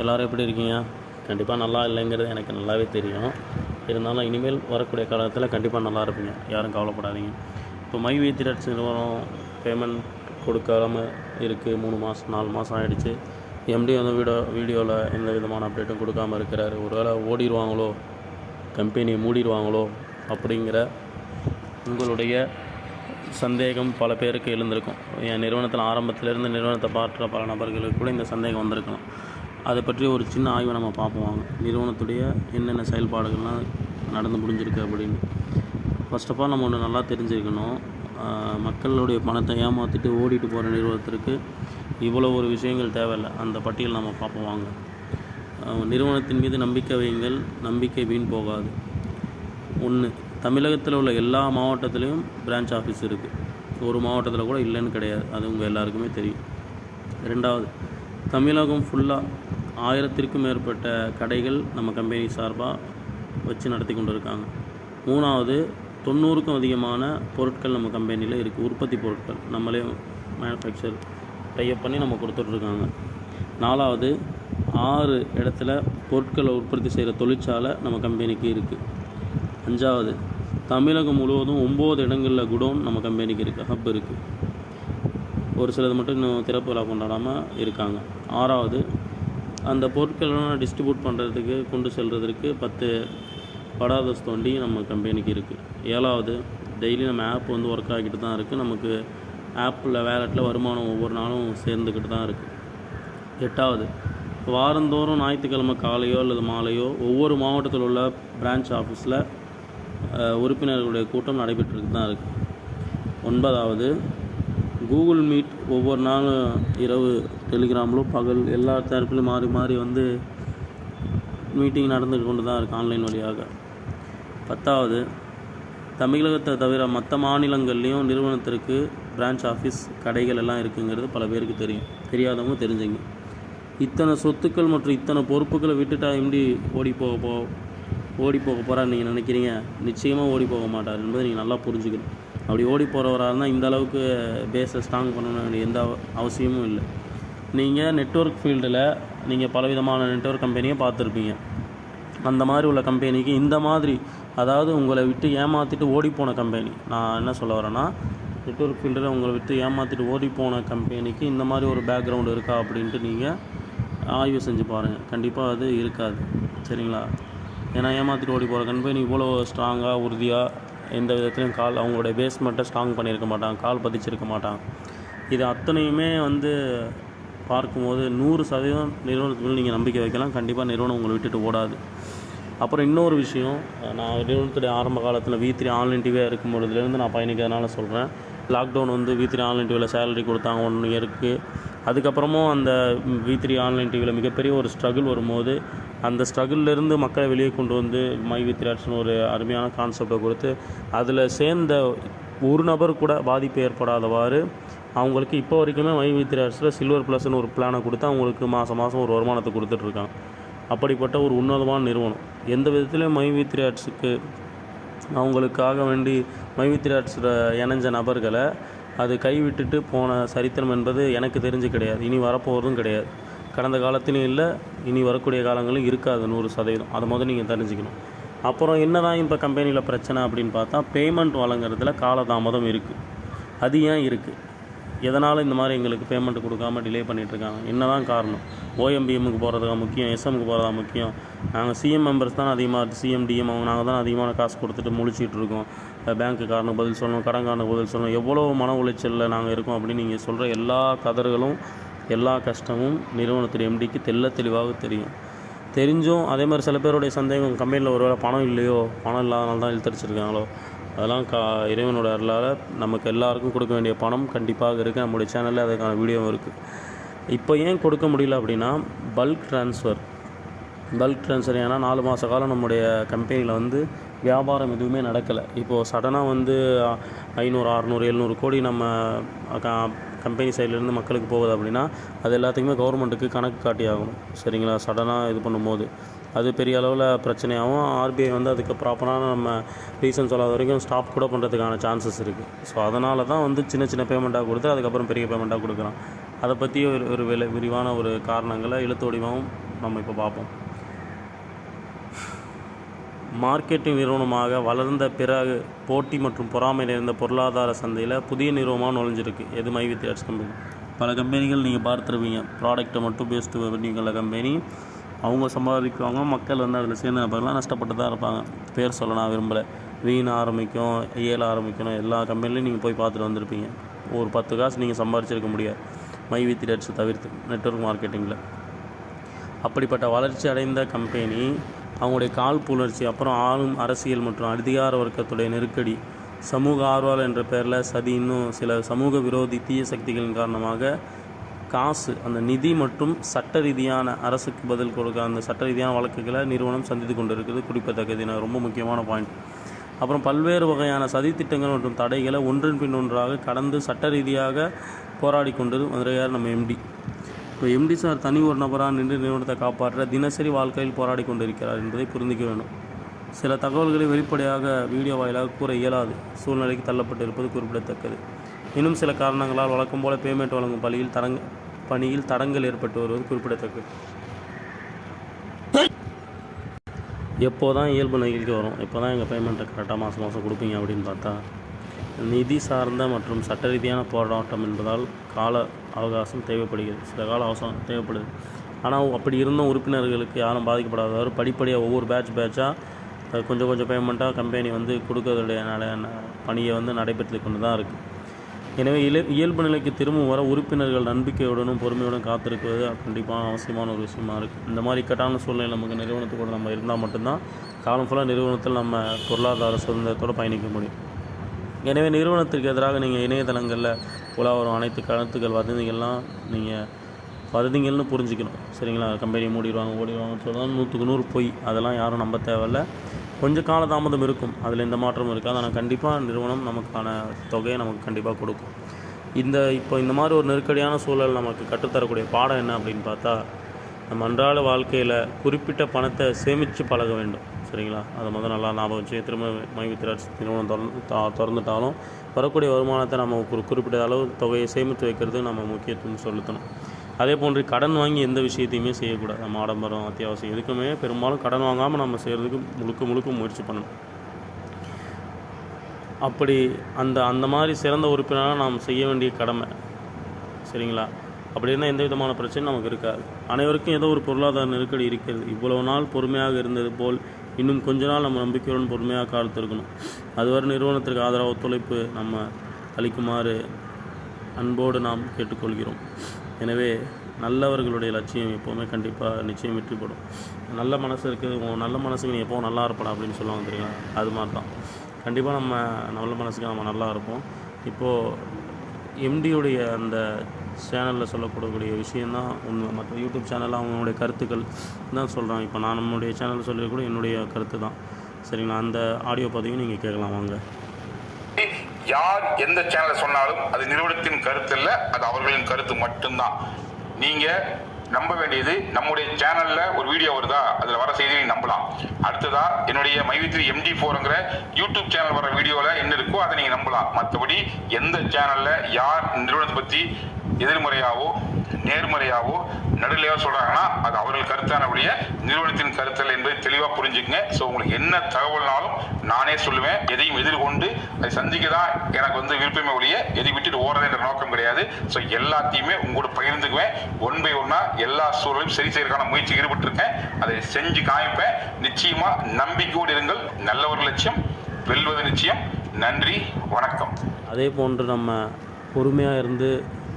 எல்லோரும் எப்படி இருக்கீங்க? கண்டிப்பாக நல்லா இல்லைங்கிறது எனக்கு நல்லாவே தெரியும். இருந்தாலும் இனிமேல் வரக்கூடிய காலத்தில் கண்டிப்பாக நல்லா இருப்பீங்க, யாரும் கவலைப்படாதீங்க. இப்போ மை த்ரெட்ஸ் நிறுவனம் பேமெண்ட் கொடுக்காம இருக்குது. 3 மாதம் 4 மாதம் ஆகிடுச்சு. எம்டி வந்து வீடியோவில் எந்த விதமான அப்டேட்டும் கொடுக்காமல் இருக்கிறாரு. ஒரு வேளை ஓடிடுவாங்களோ, கம்பெனியை மூடிடுவாங்களோ அப்படிங்கிற உங்களுடைய சந்தேகம் பல பேருக்கு எழுந்திருக்கும். என் நிறுவனத்தில் ஆரம்பத்திலேருந்து நிறுவனத்தை பார்க்குற பல நபர்களுக்கு கூட இந்த சந்தேகம் வந்திருக்கலாம். அதை பற்றி ஒரு சின்ன ஆய்வை நம்ம பார்ப்போம். நிறுவனத்துடைய என்னென்ன செயல்பாடுகள்லாம் நடந்து முடிஞ்சிருக்கு அப்படின்னு. ஃபர்ஸ்ட் ஆஃப் ஆல் நம்ம ஒன்று நல்லா தெரிஞ்சுக்கணும். மக்களுடைய பணத்தை ஏமாற்றிட்டு ஓடிட்டு போகிற நிறுவனத்திற்கு இவ்வளோ ஒரு விஷயங்கள் தேவையில்லை. அந்த பட்டியல் நம்ம பார்ப்போம் வாங்க. நிறுவனத்தின் மீது நம்பிக்கை வையுங்கள், நம்பிக்கை வீண் போகாது. 1, தமிழகத்தில் உள்ள எல்லா மாவட்டத்திலையும் பிரான்ச் ஆஃபீஸ் இருக்குது. ஒரு மாவட்டத்தில் கூட இல்லைன்னு கிடையாது. அது உங்கள் எல்லாருக்குமே தெரியும். 2வது, தமிழகம் ஃபுல்லாக 1000க்கும் மேற்பட்ட கடைகள் நம்ம கம்பெனி சார்பாக வச்சு நடத்தி கொண்டு இருக்காங்க. 3வது, 90க்கும் அதிகமான பொருட்கள் நம்ம கம்பெனியில் இருக்குது. உற்பத்தி பொருட்கள் நம்மளே மேனுஃபேக்சர் டைப் பண்ணி நம்ம கொடுத்துட்ருக்காங்க. 4வது, 6 இடத்துல பொருட்களை உற்பத்தி செய்கிற தொழிற்சாலை நம்ம கம்பெனிக்கு இருக்குது. 5வது, தமிழகம் முழுவதும் 9 இடங்களில் குடோன் நம்ம கம்பெனிக்கு இருக்குது, ஹப் இருக்குது. ஒரு சிலது மட்டும் இன்னும் திறப்பு விழா கொண்டாடாமல் இருக்காங்க. 6வது, அந்த பொருட்களெல்லாம் டிஸ்ட்ரிபியூட் பண்ணுறதுக்கு கொண்டு செல்வதற்கு 10 படாதஸ் வண்டி நம்ம கம்பெனிக்கு இருக்குது. 7வது, டெய்லி நம்ம ஆப் வந்து ஒர்க் ஆகிட்டு தான் இருக்குது. நமக்கு ஆப்பில் வேலெட்டில் வருமானம் ஒவ்வொரு நாளும் சேர்ந்துக்கிட்டு தான் இருக்குது. 8வது, வாரந்தோறும் ஞாயிற்றுக்கிழமை காலையோ அல்லது மாலையோ ஒவ்வொரு மாவட்டத்தில் உள்ள பிரான்ச் ஆஃபீஸில் உறுப்பினர்களுடைய கூட்டம் நடைபெற்றுட்டு தான் இருக்குது. 9வது, கூகுள் மீட் ஒவ்வொரு நாளும் இரவு, டெலிகிராமிலும் பகல் எல்லா தரப்பிலும் மாறி மாறி வந்து மீட்டிங் நடந்து கொண்டு தான் இருக்குது ஆன்லைன் வழியாக. 10வது, தமிழகத்தை தவிர மற்ற மாநிலங்கள்லேயும் நிறுவனத்திற்கு பிரான்ச் ஆஃபீஸ் கடைகள் எல்லாம் இருக்குங்கிறது பல பேருக்கு தெரியும். தெரியாதவங்க தெரிஞ்சுங்க. இத்தனை சொத்துக்கள் மற்றும் இத்தனை பொறுப்புகளை விட்டுட்டா எப்படி ஓடி போக போகிறான்னு நீங்கள் நினைக்கிறீங்க? நிச்சயமாக ஓடி போக மாட்டார் என்பதை நீங்கள் நல்லா புரிஞ்சுக்கணும். அப்படி ஓடி போகிறவராக இருந்தால் இந்த அளவுக்கு பேஸை ஸ்ட்ராங் பண்ணணும்னு எந்த அவசியமும் இல்லை. நீங்கள் நெட்வொர்க் ஃபீல்டில் நீங்கள் பலவிதமான நெட்வொர்க் கம்பெனியை பார்த்துருப்பீங்க. அந்த மாதிரி உள்ள கம்பெனிக்கு இந்த மாதிரி, அதாவது உங்களை விட்டு ஏமாற்றிட்டு ஓடிப்போன கம்பெனி, நான் என்ன சொல்ல வரேன்னா, நெட்வொர்க் ஃபீல்டில் உங்களை விட்டு ஏமாற்றிட்டு ஓடிப்போன கம்பெனிக்கு இந்த மாதிரி ஒரு பேக்ரவுண்டு இருக்கா அப்படின்ட்டு நீங்கள் ஆய்வு செஞ்சு பாருங்கள். கண்டிப்பாக அது இருக்காது. சரிங்களா? ஏன்னா ஏமாற்றிட்டு ஓடி போகிற கம்பெனி இவ்வளோ ஸ்ட்ராங்காக உறுதியாக எந்த விதத்துலையும் அவங்களுடைய பேஸ்மெண்ட்டை ஸ்ட்ராங் பண்ணியிருக்க மாட்டாங்க, கால் பதிச்சிருக்க மாட்டாங்க. இது அத்தனையுமே வந்து பார்க்கும்போது 100% நிறுவனத்துக்கு நீங்கள் நம்பிக்கை வைக்கலாம். கண்டிப்பாக நிறுவனம் உங்களை விட்டுட்டு ஓடாது. அப்புறம் இன்னொரு விஷயம், நான் நிறுவனத்துடைய ஆரம்ப காலத்தில் V3 ஆன்லைன் டிவியாக இருக்கும் பொழுதுலேருந்து நான் பயணிக்கிறதுனால சொல்கிறேன். லாக்டவுன் வந்து V3 ஆன்லைன் டிவியில் சேலரி கொடுத்தாங்க 1 இயருக்கு. அதுக்கப்புறமும் அந்த V3 ஆன்லைன் டிவியில் மிகப்பெரிய ஒரு ஸ்ட்ரகிள் வரும்போது, அந்த ஸ்ட்ரகிள்லேருந்து மக்களை வெளியே கொண்டு வந்து மை த்ரெட்ஸ்னு ஒரு அருமையான கான்செப்டை கொடுத்து அதில் சேர்ந்த ஒரு நபர் கூட பாதிப்பு ஏற்படாதவாறு அவங்களுக்கு இப்போ வரைக்குமே மை த்ரெட்ஸில் சில்வர் ப்ளஸ்ன்னு ஒரு பிளானை கொடுத்து அவங்களுக்கு மாதம் ஒரு வருமானத்தை கொடுத்துட்ருக்காங்க. அப்படிப்பட்ட ஒரு உன்னதமான நிறுவனம். எந்த விதத்துலையும் மை த்ரெட்ஸுக்கு அவங்களுக்காக வேண்டி மை த்ரெட்ஸில் இணைஞ்ச நபர்களை அது கைவிட்டுட்டு போன சரித்திரம் என்பது எனக்கு தெரிஞ்சு கிடையாது. இனி வரப்போகிறதும் கிடையாது. கடந்த காலத்திலையும் இல்லை, இனி வரக்கூடிய காலங்களும் இருக்காது 100%. அதை முதல்ல நீங்கள் தெரிஞ்சுக்கணும். அப்புறம் என்ன தான் இப்போ கம்பெனியில் பிரச்சனை அப்படின்னு பார்த்தா, பேமெண்ட் வழங்குறதுல காலதாமதம் இருக்குது. அது ஏன் இருக்குது? எதனால் இந்த மாதிரி எங்களுக்கு பேமெண்ட் கொடுக்காமல் டிலே பண்ணிகிட்ருக்காங்க? என்ன தான் காரணம்? OMBMக்கு போகிறதா முக்கியம், SMக்கு போகிறதா முக்கியம்? நாங்கள் CM மெம்பர்ஸ் தான் அதிகமாக, CM DM நாங்கள் தான் அதிகமான காசு கொடுத்துட்டு முழிச்சிட்டு இருக்கோம். பேங்க்குக்காரனுக்கு பதில் சொல்லணும், கடன்காரனுக்கு பதில் சொல்லணும், எவ்வளோ மன உளைச்சலில் நாங்கள் இருக்கோம் அப்படின்னு நீங்கள் சொல்கிற எல்லா கதறுகளும் எல்லா கஷ்டமும் நிறுவனத்துடைய MDக்கு தெளிவாக தெரியும். தெரிஞ்சும் அதே மாதிரி சில பேருடைய சந்தேகம், கம்பெனியில் ஒரு வேளை பணம் இல்லையோ, பணம் இல்லாதனால தான் இழுத்தடிச்சிருக்காங்களோ, அதெல்லாம் இறைவனோட அருளால் நமக்கு எல்லாருக்கும் கொடுக்க வேண்டிய பணம் கண்டிப்பாக இருக்குது. நம்முடைய சேனலில் அதுக்கான வீடியோவும் இருக்குது. இப்போ ஏன் கொடுக்க முடியல அப்படின்னா, பல்க் ட்ரான்ஸ்ஃபர் ஏன்னா 4 மாத காலம் நம்முடைய கம்பெனியில் வந்து வியாபாரம் எதுவுமே நடக்கலை. இப்போது சடனாக வந்து 500, 600, 700 கோடி நம்ம கம்பெனி சைட்லேருந்து மக்களுக்கு போகுது அப்படின்னா அது எல்லாத்துக்குமே கவர்மெண்ட்டுக்கு கணக்கு காட்டி ஆகணும். சரிங்களா? சடனாக இது பண்ணும்போது அது பெரிய அளவில் பிரச்சனையாகவும் RBI வந்து அதுக்கு ப்ராப்பரான நம்ம ரீசன் சொல்லாத வரைக்கும் ஸ்டாப் கூட பண்ணுறதுக்கான சான்சஸ் இருக்குது. ஸோ அதனால தான் வந்து சின்ன பேமெண்ட்டாக கொடுத்து அதுக்கப்புறம் பெரிய பேமெண்ட்டாக கொடுக்குறான். அதை பற்றி ஒரு விரிவான ஒரு காரணங்களை எழுத்து வடிவமும் நம்ம இப்போ பார்ப்போம். மார்க்கெட்டிங் நிறுவனமாக வளர்ந்த பிறகு போட்டி மற்றும் பொறாமை நிறைந்த பொருளாதார சந்தையில் புதிய நிறுவனமாக நுழைஞ்சிருக்கு. எது மைவி த்ரெட்ஸ் கம்பெனி. பல கம்பெனிகள் நீங்கள் பார்த்துருப்பீங்க, ப்ராடக்ட்டை மட்டும் பேஸ்ட்டு பண்ணிக்கல கம்பெனி. அவங்க சம்பாதிக்குவாங்க, மக்கள் வந்து அதில் சேர்ந்த நபர்லாம் நஷ்டப்பட்டு தான் இருப்பாங்க. பேர் சொல்ல நான் விரும்பலை. வீண் ஆரம்பிக்கும், ஏல ஆரம்பிக்கணும், எல்லா கம்பெனிலையும் நீங்கள் போய் பார்த்துட்டு வந்திருப்பீங்க. ஒரு 10 காசு நீங்கள் சம்பாதிச்சிருக்க முடியாது மைவி த்ரெட்ஸ் தவிர்த்து நெட்வொர்க் மார்க்கெட்டிங்கில். அப்படிப்பட்ட வளர்ச்சி அடைந்த கம்பெனி அவங்களுடைய காழ்ப்புணர்ச்சி, அப்புறம் ஆளும் அரசியல் மற்றும் அதிகார வர்க்கத்துடைய நெருக்கடி, சமூக ஆர்வலர் என்ற பெயரில் சதி, இன்னும் சில சமூக விரோதி தீய சக்திகளின் காரணமாக காசு, அந்த நிதி மற்றும் சட்ட ரீதியான அரசுக்கு பதில் கொடுக்க அந்த சட்ட ரீதியான வழக்குகளை நிறுவனம் சந்தித்து கொண்டு இருக்குது. குறிப்பிடத்தக்கது ரொம்ப முக்கியமான பாயிண்ட். அப்புறம் பல்வேறு வகையான சதி திட்டங்கள் மற்றும் தடைகளை ஒன்றின் பின் ஒன்றாக கடந்து சட்ட ரீதியாக போராடி கொண்டது மதுரையார் நம்ம எம்டி. இப்போ எம்டி சார் தனி ஒரு நபராக நின்று நிறுவனத்தை காப்பாற்ற தினசரி வாழ்க்கையில் போராடி கொண்டிருக்கிறார் என்பதை புரிந்திக்க வேண்டும். சில தகவல்களை வெளிப்படையாக வீடியோ வாயிலாக கூற இயலாது சூழ்நிலைக்கு தள்ளப்பட்டிருப்பது குறிப்பிடத்தக்கது. இன்னும் சில காரணங்களால் வழக்கம் போல பேமெண்ட் வழங்கும் பணியில் தடங்கள் ஏற்பட்டு வருவது குறிப்பிடத்தக்கது. எப்போ தான் இயல்பு நிகழ்ச்சி வரும், எப்போ தான் எங்கள் பேமெண்ட்டை கரெக்டாக மாதம் மாதம் கொடுப்பீங்க அப்படின்னு பார்த்தா, நிதி சார்ந்த மற்றும் சட்ட ரீதியான போராட்டம் என்பதால் கால அவகாசம் தேவைப்படுகிறது, சில கால அவகாசம் தேவைப்படுது. ஆனால் அப்படி இருந்தும் உறுப்பினர்களுக்கு யாரும் பாதிக்கப்படாதவாறு படிப்படியாக ஒவ்வொரு பேட்சாக கொஞ்சம் பேமெண்ட்டாக கம்பெனி வந்து கொடுக்கறதுடைய பணியை வந்து நடைபெற்று கொண்டு தான் இருக்குது. எனவே இயல்பு நிலைக்கு திரும்பும் வர உறுப்பினர்கள் நம்பிக்கையுடனும் பொறுமையுடன் காத்திருக்கிறது கண்டிப்பாக அவசியமான ஒரு விஷயமா இருக்குது. இந்த மாதிரி இக்கட்டான சூழ்நிலை நமக்கு நிறுவனத்துக்கூட நம்ம இருந்தால் மட்டும்தான் காலம் ஃபுல்லாக நிறுவனத்தில் நம்ம பொருளாதார சுதந்திரத்தோடு பயணிக்க முடியும். எனவே நிறுவனத்திற்கு எதிராக நீங்கள் இணையதளங்களில் வரும் அனைத்து கருத்துக்கள் வதந்திகள்லாம் நீங்கள் வதந்திகள்னு புரிஞ்சுக்கணும். சரிங்களா? கம்பெனி ஓடிடுவாங்கன்னு சொல்லலாம் 100க்கு 100 பொய். அதெல்லாம் யாரும் நம்ப தேவையில்லை. கொஞ்சம் கால தாமதம் இருக்கும், அதில் எந்த மாற்றமும் இருக்காது. ஆனால் கண்டிப்பாக நிறுவனம் நமக்கான தொகையை நமக்கு கண்டிப்பாக கொடுக்கும். இப்போ இந்த மாதிரி ஒரு நெருக்கடியான சூழல் நமக்கு கற்றுத்தரக்கூடிய பாடம் என்ன அப்படின்னு பார்த்தா, நம்ம அன்றாட வாழ்க்கையில் குறிப்பிட்ட பணத்தை சேமித்து பழக வேண்டும். சரிங்களா? அதை நல்லா ஞாபகம் வச்சு திரும்ப மைவி த்ரெட்ஸ் நிறுவனம் திறந்துட்டாலும் வரக்கூடிய வருமானத்தை நம்ம ஒரு குறிப்பிட்ட அளவு தொகையை சேமித்து வைக்கிறது நம்ம முக்கியத்துவம் செலுத்தணும். அதே போன்று கடன் வாங்கி எந்த விஷயத்தையுமே செய்யக்கூடாது. நம்ம ஆடம்பரம் அத்தியாவசியம் எதுக்குமே பெரும்பாலும் கடன் வாங்காமல் நம்ம செய்கிறதுக்கு முழுக்க முயற்சி பண்ணணும். அப்படி அந்த மாதிரி சிறந்த உறுப்பினராக நாம் செய்ய வேண்டிய கடமை. சரிங்களா? அப்படி இருந்தால் எந்த விதமான பிரச்சனையும் நமக்கு இருக்காது. அனைவருக்கும் ஏதோ ஒரு பொருளாதார நெருக்கடி இருக்கிறது. இவ்வளவு நாள் பொறுமையாக இருந்தது போல் இன்னும் கொஞ்ச நாள் நம்ம நம்பிக்கையுடன் பொறுமையாக காத்திருக்கணும். அதுவரை நிறுவனத்திற்கு ஆதரவு ஒத்துழைப்பு நம்ம அளிக்குமாறு அன்போடு நாம் கேட்டுக்கொள்கிறோம். எனவே நல்லவர்களுடைய லட்சியம் எப்போவுமே கண்டிப்பாக நிச்சயம் வெற்றிப்படும். நல்ல மனசு இருக்குது, நல்ல மனசுக்கு நீ எப்போவும் நல்லா இருப்படா அப்படின்னு சொல்லுவாங்க தெரியுங்களா? அது மாதிரி தான் கண்டிப்பாக நம்ம நல்ல மனசுக்கு நம்ம நல்லா இருப்போம். இப்போது எம்டியுடைய அந்த சேனலில் சொல்லக்கூடக்கூடிய விஷயந்தான் உண்மை. மற்ற யூடியூப் சேனலில் அவங்களுடைய கருத்துக்கள் தான் சொல்கிறாங்க. இப்போ நான் நம்மளுடைய சேனலில் சொல்லக்கூட என்னுடைய கருத்து தான். சரிங்களா? அந்த ஆடியோ பதிவையும் நீங்கள் கேட்கலாம் வாங்க. யார் எந்த சேனலை சொன்னாலும் அது நிறுவனத்தின் கருத்து இல்லை, அது அவர்களின் கருத்து மட்டும்தான். நீங்க நம்ப வேண்டியது நம்முடைய சேனல்ல ஒரு வீடியோ வருதா, அதுல வர செய்தியை நம்பலாம். அடுத்ததா என்னுடைய மைவி3 MD4ங்கிற யூடியூப் சேனல் வர வீடியோல என்ன இருக்கோ அதை நீங்க நம்பலாம். மற்றபடி எந்த சேனல்ல யார் நிறுவனத்தை பத்தி எதிர்மறையாவோ நேர்மறையாவோ நடுநிலையாக சொல்றாங்கன்னா அது அவர்கள் கருத்தானபடிய நிறுவனத்தின் கருத்தல் என்பதை தெளிவாக புரிஞ்சுக்கங்க. ஸோ உங்களுக்கு என்ன தகவல்னாலும் நானே சொல்லுவேன். எதையும் எதிர்கொண்டு அதை சந்திக்க தான் எனக்கு விருப்பமே ஒழிய எதை விட்டுட்டு ஓடுறது என்ற நோக்கம் கிடையாது. ஸோ எல்லாத்தையுமே உங்களோட பகிர்ந்துக்குவேன். 1 by 1 எல்லா சூழலையும் சரி செய்யறதுக்கான முயற்சி ஈடுபட்டிருக்கேன். அதை செஞ்சு காமிப்பேன். நிச்சயமா நம்பிக்கையோடு இருங்கள். நல்ல ஒரு லட்சியம் வெல்வது நிச்சயம். நன்றி, வணக்கம். அதே போன்று நம்ம பொறுமையாக இருந்து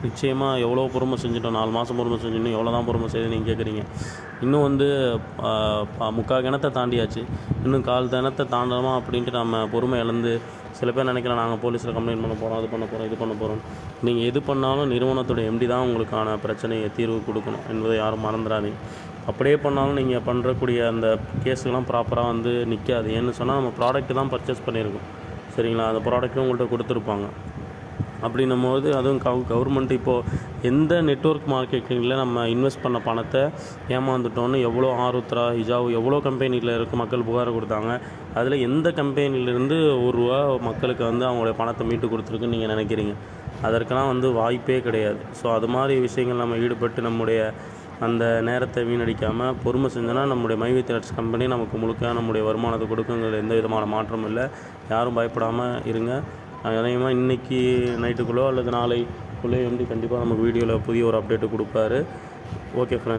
நிச்சயமாக எவ்வளோ பொறுமை செஞ்சுட்டோம், 4 மாதம் பொறுமை செஞ்சுட்டோம், எவ்வளோ தான் பொறுமை செய்து நீங்கள் கேட்குறீங்க. இன்னும் 3/4 கிணத்தை தாண்டியாச்சு, இன்னும் 1/4 கிணத்தை தாண்டணுமா அப்படின்ட்டு நம்ம பொறுமை இழந்து சில பேர் நினைக்கலாம் நாங்கள் போலீஸில் கம்ப்ளைண்ட் பண்ண போகிறோம், அது பண்ண போகிறோம், இது பண்ண போகிறோம். நீங்கள் எது பண்ணாலும் நிறுவனத்தோட எம்டி தான் உங்களுக்கான பிரச்சனையை தீர்வு கொடுக்கணும் என்பதை யாரும் மறந்துடாதீங்க. அப்படியே பண்ணாலும் நீங்கள் பண்ணுறக்கூடிய அந்த கேஸுக்கெல்லாம் ப்ராப்பராக நிற்காது. ஏன்னு சொன்னால் நம்ம ப்ராடக்ட்டு தான் பர்ச்சேஸ் பண்ணியிருக்கோம். சரிங்களா? அந்த ப்ராடக்ட்டும் உங்கள்கிட்ட கொடுத்துருப்பாங்க. அப்படின்னும் போது அதுவும் கவர்மெண்ட் இப்போது எந்த நெட்வொர்க் மார்க்கெட்டிங்கில் நம்ம இன்வெஸ்ட் பண்ண பணத்தை ஏமாந்துட்டோன்னு எவ்வளோ ஆருத்ரா, ஹிஜாவ் எவ்வளோ கம்பெனியில் இருக்க மக்கள் புகார் கொடுத்தாங்க. அதில் எந்த கம்பெனிலேருந்து ₹1 மக்களுக்கு அவங்களுடைய பணத்தை மீட்டு கொடுத்துருக்குன்னு நீங்கள் நினைக்கிறீங்க? அதற்கெல்லாம் வாய்ப்பே கிடையாது. ஸோ அது மாதிரி விஷயங்கள் நம்ம ஈடுபட்டு நம்முடைய அந்த நேரத்தை வீணடிக்காமல் பொறுமை செஞ்சோன்னா நம்முடைய மைவி த்ரெட்ஸ் கம்பெனி நமக்கு முழுக்க நம்முடைய வருமானத்தை கொடுக்குங்கிறது எந்த விதமான மாற்றமும் இல்லை. யாரும் பயப்படாமல் இருங்க. அதிகமாக இன்றைக்கி நைட்டுக்குள்ளோ அல்லது நாளைக்குள்ளே கண்டிப்பாக நமக்கு வீடியோவில் புதிய ஒரு அப்டேட்டு கொடுப்பாரு. Okay friends.